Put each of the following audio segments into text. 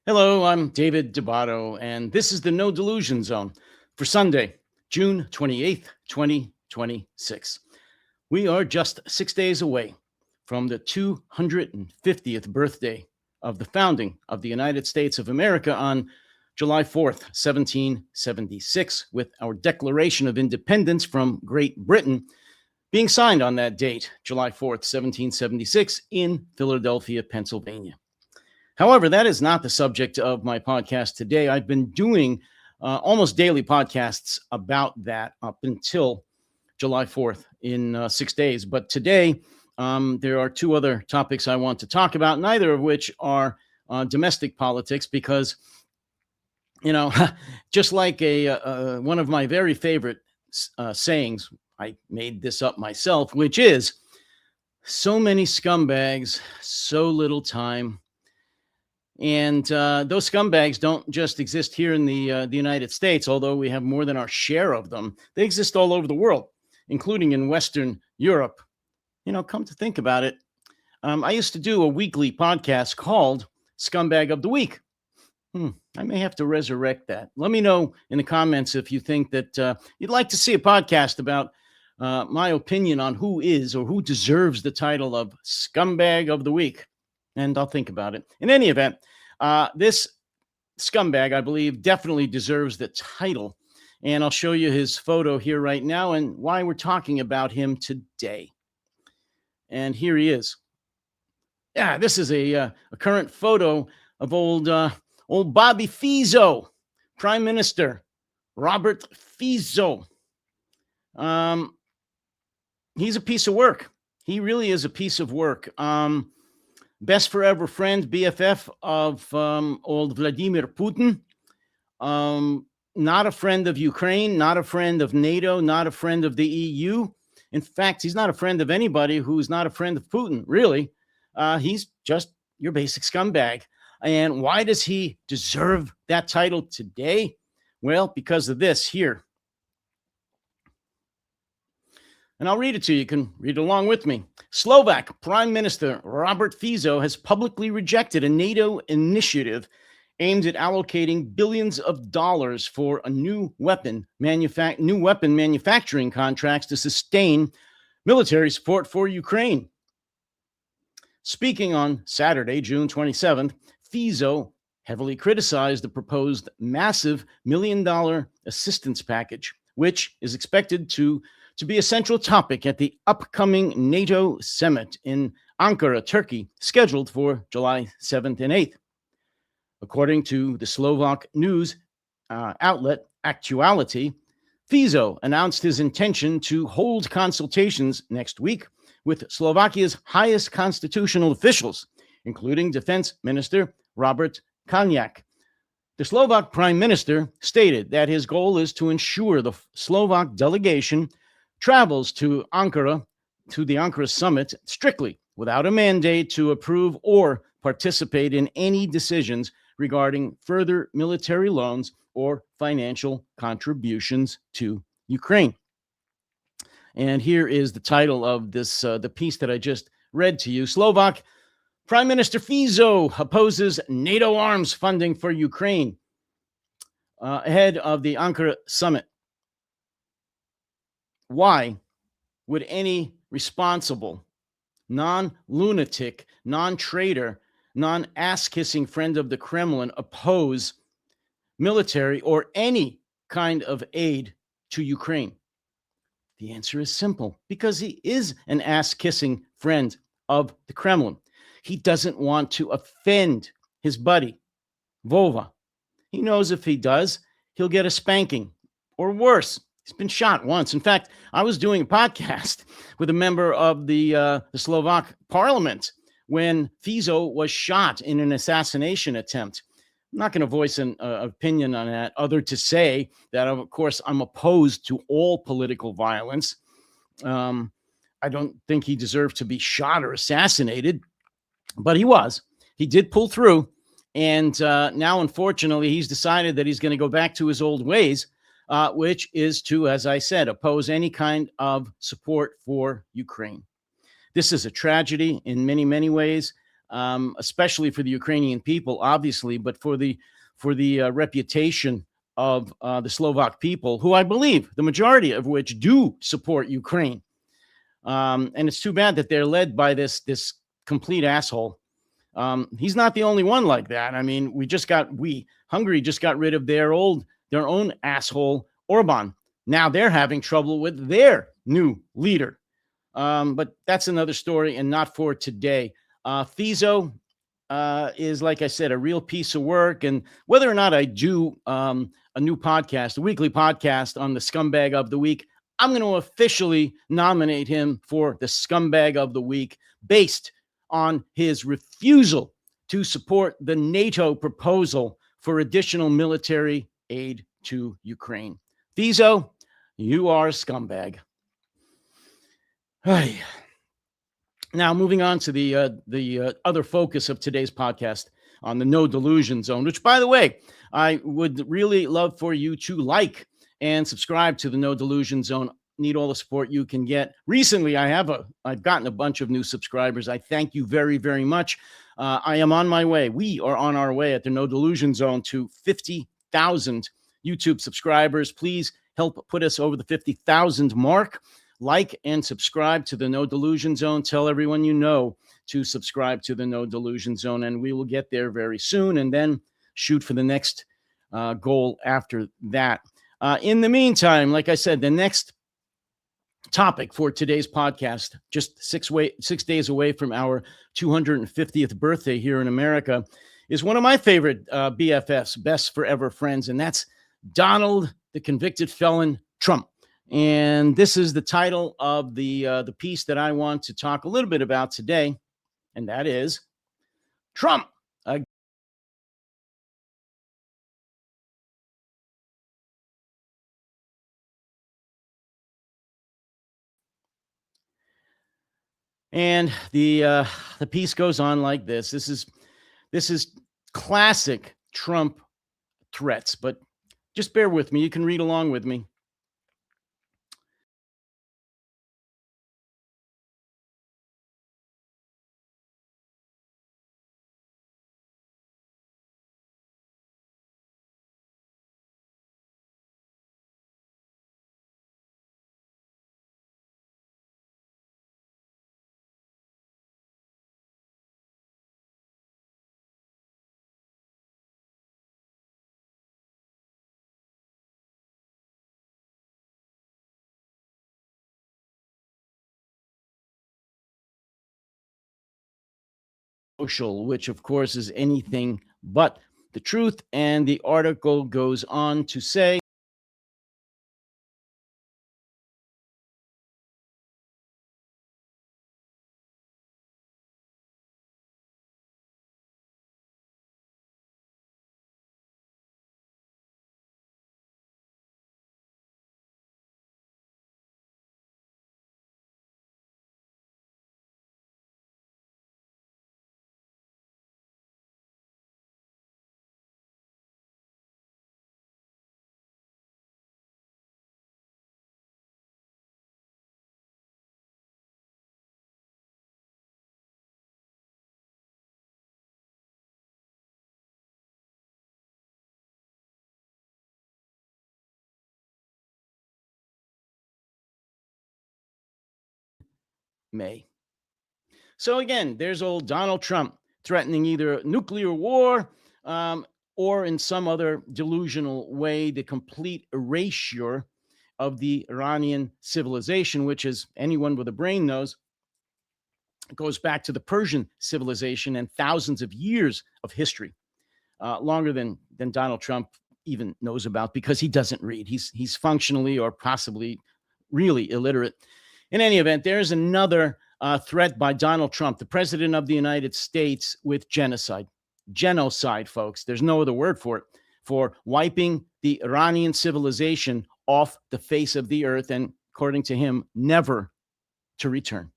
Hello, I'm David Dubato, and this is the No Delusion Zone for Sunday, June 28th, 2026. We are just 6 days away from the 250th birthday of the founding of the United States of America on July 4th, 1776, with our Declaration of Independence from Great Britain being signed on that date, July 4th, 1776, in Philadelphia, Pennsylvania. However, that is not the subject of my podcast today. I've been doing almost daily podcasts about that up until July 4th in 6 days. But today, there are two other topics I want to talk about, neither of which are domestic politics, because, just like one of my very favorite sayings, I made this up myself, which is so many scumbags, so little time. And those scumbags don't just exist here in the United States, although we have more than our share of them. They exist all over the world, including in Western Europe. Come to think about it, I used to do a weekly podcast called Scumbag of the Week. I may have to resurrect that. Let me know in the comments if you think that you'd like to see a podcast about my opinion on who is or who deserves the title of Scumbag of the Week. And I'll think about it. In any event, this scumbag, I believe, definitely deserves the title. And I'll show you his photo here right now and why we're talking about him today. And here he is. Yeah, this is a current photo of old Bobby Fico, Prime Minister Robert Fico. He's a piece of work. He really is a piece of work. Best forever friend, BFF of old Vladimir Putin. Not a friend of Ukraine, not a friend of NATO, not a friend of the EU. In fact, he's not a friend of anybody who's not a friend of Putin, really. He's just your basic scumbag. And why does he deserve that title today? Well, because of this here. And I'll read it to you. You can read along with me. Slovak Prime Minister Robert Fico has publicly rejected a NATO initiative aimed at allocating billions of dollars for a new weapon manufacturing contracts to sustain military support for Ukraine. Speaking on Saturday, June 27th, Fico heavily criticized the proposed massive $1 million assistance package, which is expected to be a central topic at the upcoming NATO summit in Ankara, Turkey, scheduled for July 7th and 8th. According to the Slovak news outlet Actuality, Fico announced his intention to hold consultations next week with Slovakia's highest constitutional officials, including Defense Minister Robert Kaliak. The Slovak Prime Minister stated that his goal is to ensure the Slovak delegation travels to the Ankara summit strictly without a mandate to approve or participate in any decisions regarding further military loans or financial contributions to Ukraine. And here is the title of this, the piece that I just read to you. Slovak Prime Minister Fico opposes NATO arms funding for Ukraine ahead of the Ankara summit. Why would any responsible, non-lunatic, non-traitor, non-ass-kissing friend of the Kremlin oppose military or any kind of aid to Ukraine? The answer is simple, because he is an ass-kissing friend of the Kremlin. He doesn't want to offend his buddy, Vova. He knows if he does, he'll get a spanking, or worse. He's been shot once. In fact, I was doing a podcast with a member of the Slovak parliament when Fico was shot in an assassination attempt. I'm not going to voice an opinion on that, other to say that, of course, I'm opposed to all political violence. I don't think he deserved to be shot or assassinated, but he was. He did pull through, and now, unfortunately, he's decided that he's going to go back to his old ways, which is to, as I said, oppose any kind of support for Ukraine. This is a tragedy in many, many ways. especially for the Ukrainian people, obviously, but for the reputation of the Slovak people, who I believe the majority of which do support Ukraine. And it's too bad that they're led by this complete asshole. He's not the only one like that. I mean, Hungary just got rid of their own asshole Orban. Now they're having trouble with their new leader. But that's another story and not for today. Fizo is, like I said, a real piece of work. And whether or not I do a new podcast, a weekly podcast on the scumbag of the week, I'm going to officially nominate him for the scumbag of the week based on his refusal to support the NATO proposal for additional military aid to Ukraine. Fizo, you are a scumbag. Hey. Now, moving on to the other focus of today's podcast on the No Delusion Zone, which, by the way, I would really love for you to like and subscribe to the No Delusion Zone. Need all the support you can get. Recently, I've gotten a bunch of new subscribers. I thank you very, very much. I am on my way. We are on our way at the No Delusion Zone to 50,000 YouTube subscribers. Please help put us over the 50,000 mark. Like and subscribe to the No Delusion Zone. Tell everyone you know to subscribe to the No Delusion Zone, and we will get there very soon and then shoot for the next goal after that. In the meantime, like I said, the next topic for today's podcast, just 6 days away from our 250th birthday here in America, is one of my favorite BFFs, best forever friends, and that's Donald, the convicted felon, Trump. And this is the title of the piece that I want to talk a little bit about today, and that is Trump. And the piece goes on like this. This is classic Trump threats, but just bear with me. You can read along with me. Social, which of course is anything but the truth. And the article goes on to say, May. So again, there's old Donald Trump threatening either nuclear war or in some other delusional way, the complete erasure of the Iranian civilization, which, as anyone with a brain knows, goes back to the Persian civilization and thousands of years of history, longer than Donald Trump even knows about, because he doesn't read. He's functionally or possibly really illiterate. In any event, there's another threat by Donald Trump, the president of the United States, with genocide. Genocide, folks. There's no other word for it, for wiping the Iranian civilization off the face of the earth, and according to him, never to return.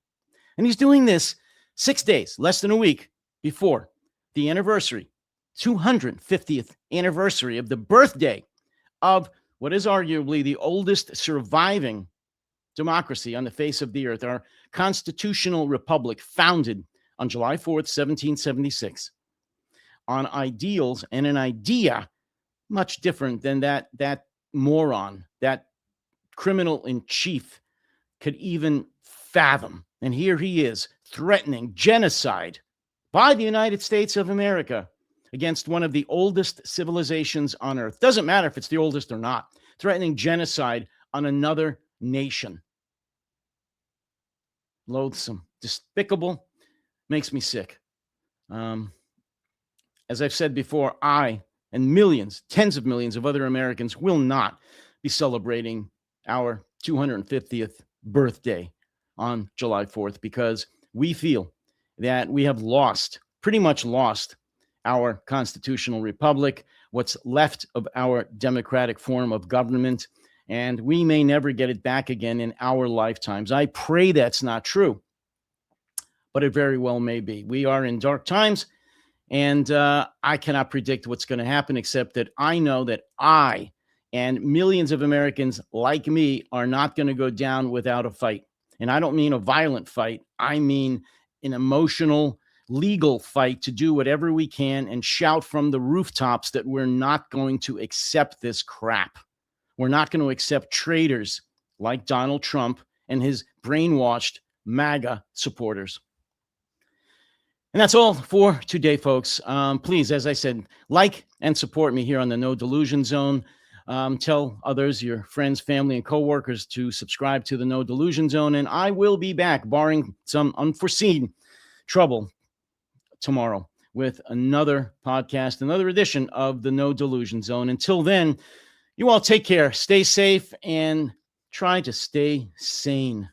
And he's doing this 6 days, less than a week before the anniversary, 250th anniversary of the birthday of what is arguably the oldest surviving democracy on the face of the earth, our constitutional republic founded on July 4th, 1776, on ideals and an idea much different than that moron, that criminal in chief could even fathom. And here he is threatening genocide by the United States of America against one of the oldest civilizations on earth. Doesn't matter if it's the oldest or not. Threatening genocide on another nation. Loathsome, despicable, makes me sick. As I've said before, I and millions, tens of millions of other Americans will not be celebrating our 250th birthday on July 4th because we feel that we have pretty much lost our constitutional republic, what's left of our democratic form of government, and we may never get it back again in our lifetimes. I pray that's not true, but it very well may be. We are in dark times, and I cannot predict what's going to happen, except that I know that I and millions of Americans like me are not going to go down without a fight. And I don't mean a violent fight. I mean an emotional, legal fight to do whatever we can and shout from the rooftops that we're not going to accept this crap. We're not going to accept traitors like Donald Trump and his brainwashed MAGA supporters. And that's all for today, folks. Please, as I said, like and support me here on the No Delusion Zone. Tell others, your friends, family, and coworkers to subscribe to the No Delusion Zone. And I will be back, barring some unforeseen trouble, tomorrow with another podcast, another edition of the No Delusion Zone. Until then, you all take care, stay safe, and try to stay sane.